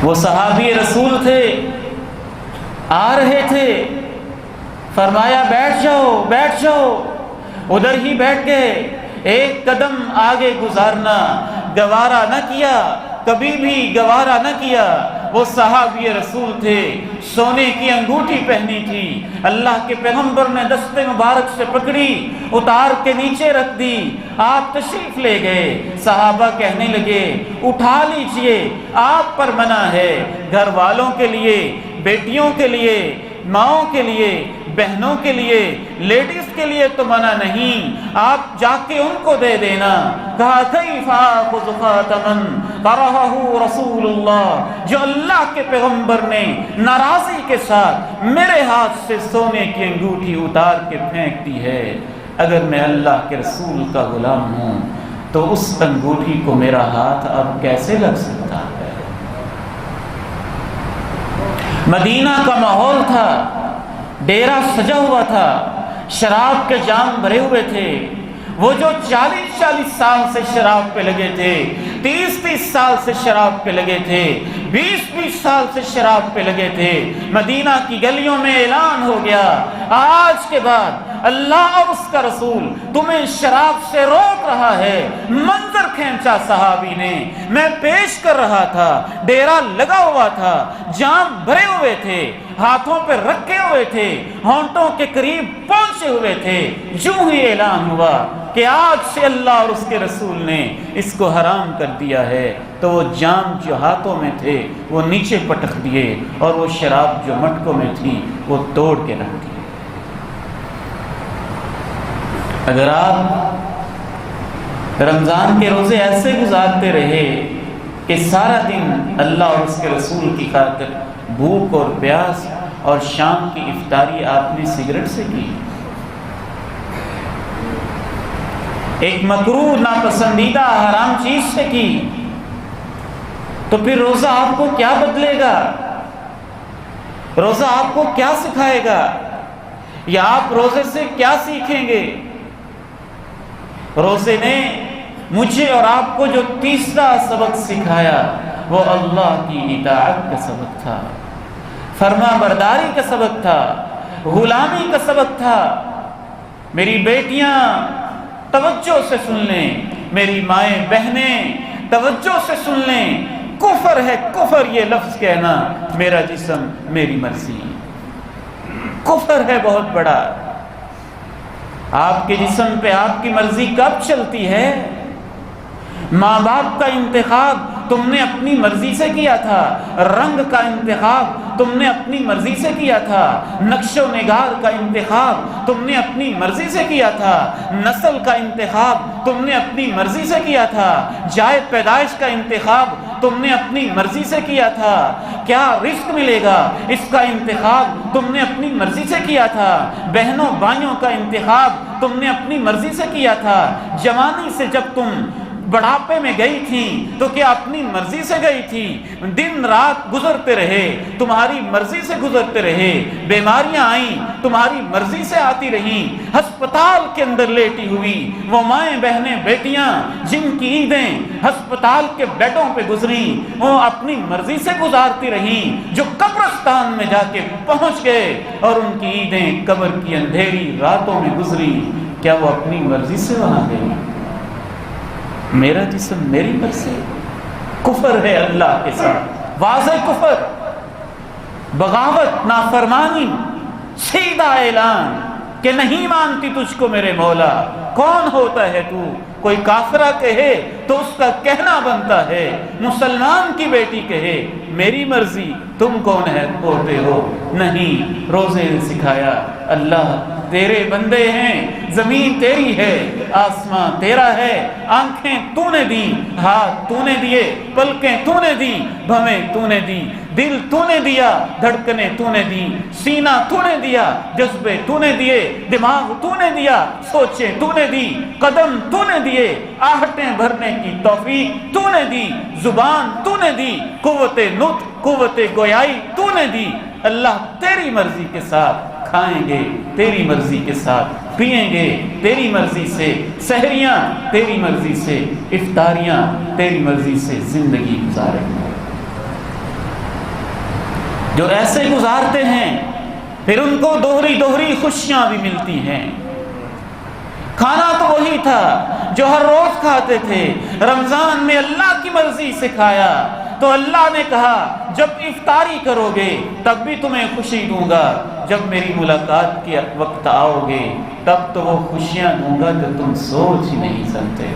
وہ صحابی رسول تھے، آ رہے تھے، فرمایا بیٹھ جاؤ بیٹھ جاؤ، ادھر ہی بیٹھ گئے، ایک قدم آگے گزارنا گوارا نہ کیا، کبھی بھی گوارا نہ کیا۔ وہ صحابی رسول تھے، سونے کی انگوٹھی پہنی تھی، اللہ کے پیغمبر نے دست مبارک سے پکڑی، اتار کے نیچے رکھ دی، آپ تشریف لے گئے۔ صحابہ کہنے لگے اٹھا لیجئے، آپ پر منع ہے، گھر والوں کے لیے، بیٹیوں کے لیے، ماؤں کے لیے، بہنوں کے لیے، لیڈیز کے لیے تو منع نہیں، آپ جا کے ان کو دے دینا۔ کہا کیف آخذ خاتما کرہہ رسول اللہ، جو اللہ کے پیغمبر نے ناراضی کے ساتھ میرے ہاتھ سے سونے کی انگوٹھی اتار کے پھینک دی ہے، اگر میں اللہ کے رسول کا غلام ہوں تو اس انگوٹھی کو میرا ہاتھ اب کیسے لگ سکتا ہے؟ مدینہ کا ماحول تھا، ڈیرا سجا ہوا تھا، شراب کے جام بھرے ہوئے تھے۔ وہ جو 40 سال سے شراب پہ لگے تھے، 30 سال سے شراب پہ لگے تھے، 20 سال سے شراب پہ لگے تھے، مدینہ کی گلیوں میں اعلان ہو گیا آج کے بعد اللہ اور اس کا رسول تمہیں شراب سے روک رہا ہے۔ منظر کھینچا صحابی نے، میں پیش کر رہا تھا، ڈیرا لگا ہوا تھا، جام بھرے ہوئے تھے، ہاتھوں پہ رکھے ہوئے تھے، ہونٹوں کے قریب پہنچے ہوئے تھے، یوں ہی اعلان ہوا کہ آج سے اللہ اور اس کے رسول نے اس کو حرام کر دیا ہے، تو وہ جام جو ہاتھوں میں تھے وہ نیچے پٹک دیے، اور وہ شراب جو مٹکوں میں تھی وہ توڑ کے رکھ دی۔ اگر آپ رمضان کے روزے ایسے گزارتے رہے کہ سارا دن اللہ اور اس کے رسول کی خاطر بھوک اور پیاس، اور شام کی افطاری آپ نے سگریٹ سے کی، ایک مکروہ ناپسندیدہ حرام چیز سے کی، تو پھر روزہ آپ کو کیا بدلے گا؟ روزہ آپ کو کیا سکھائے گا؟ یا آپ روزے سے کیا سیکھیں گے؟ روزے نے مجھے اور آپ کو جو تیسرا سبق سکھایا وہ اللہ کی اطاعت کا سبق تھا، فرما برداری کا سبق تھا، غلامی کا سبق تھا۔ میری بیٹیاں توجہ سے سن لیں، میری مائیں بہنیں توجہ سے سن لیں، کفر ہے کفر یہ لفظ کہنا، میرا جسم میری مرضی، کفر ہے بہت بڑا۔ آپ کے جسم پہ آپ کی مرضی کب چلتی ہے؟ ماں باپ کا انتخاب تم نے اپنی مرضی سے کیا تھا، رنگ کا انتخاب تم نے اپنی مرضی سے کیا تھا، نقش و نگار کا انتخاب تم نے اپنی مرضی سے کیا تھا، نسل کا انتخاب تم نے اپنی مرضی سے کیا تھا، جائے پیدائش کا انتخاب تم نے اپنی مرضی سے کیا تھا، کیا رزق ملے گا اس کا انتخاب تم نے اپنی مرضی سے کیا تھا، بہنوں بھائیوں کا انتخاب تم نے اپنی مرضی سے کیا تھا۔ جوانی سے جب تم بڑھاپے میں گئی تھی تو کیا اپنی مرضی سے گئی تھی؟ دن رات گزرتے رہے، تمہاری مرضی سے گزرتے رہے، بیماریاں آئیں تمہاری مرضی سے آتی رہیں، ہسپتال کے اندر لیٹی ہوئی وہ مائیں بہنیں بیٹیاں جن کی عیدیں ہسپتال کے بیڈوں پہ گزریں وہ اپنی مرضی سے گزارتی رہیں، جو قبرستان میں جا کے پہنچ گئے اور ان کی عیدیں قبر کی اندھیری راتوں میں گزری، کیا وہ اپنی مرضی سے وہاں گئی؟ میرا جسم میری مرضی، کفر ہے اللہ کے ساتھ، واضح کفر، بغاوت، نافرمانی، سیدھا اعلان کہ نہیں مانتی تجھ کو میرے مولا، کون ہوتا ہے تو؟ کوئی کافرہ کہے تو اس کا کہنا بنتا ہے، مسلمان کی بیٹی کہے میری مرضی، تم کون ہے ہوتے ہو؟ نہیں، روزے نے سکھایا اللہ تیرے بندے ہیں، زمین تیری ہے، آسمان تیرا ہے، آنکھیں تو نے دی، ہاتھ تو نے دیے، پلکیں تو نے دی، بھویں تو نے دی، دل تو نے دیا، دھڑکنیں تو نے دی، سینہ تو نے دیا، جذبے تو نے دیے، دماغ تو نے دیا، سوچیں تو نے دی، قدم تو نے دیے، آہٹیں بھرنے کی توفیق تو نے دی، زبان تو نے دی، قوت نطق قوت گویائی تو نے دی۔ اللہ تیری مرضی کے ساتھ کھائیں گے، تیری مرضی کے ساتھ پئیں گے، تیری مرضی سے سحریاں، تیری مرضی سے افطاریاں، تیری مرضی سے زندگی گزاریں گے۔ جو ایسے گزارتے ہیں پھر ان کو دوہری دوہری خوشیاں بھی ملتی ہیں۔ کھانا تو وہی تھا جو ہر روز کھاتے تھے، رمضان میں اللہ کی مرضی سے کھایا تو اللہ نے کہا جب افطاری کرو گے تب بھی تمہیں خوشی دوں گا، جب میری ملاقات کے وقت آؤ گے تب تو وہ خوشیاں دوں گا جو تم سوچ ہی نہیں سکتے۔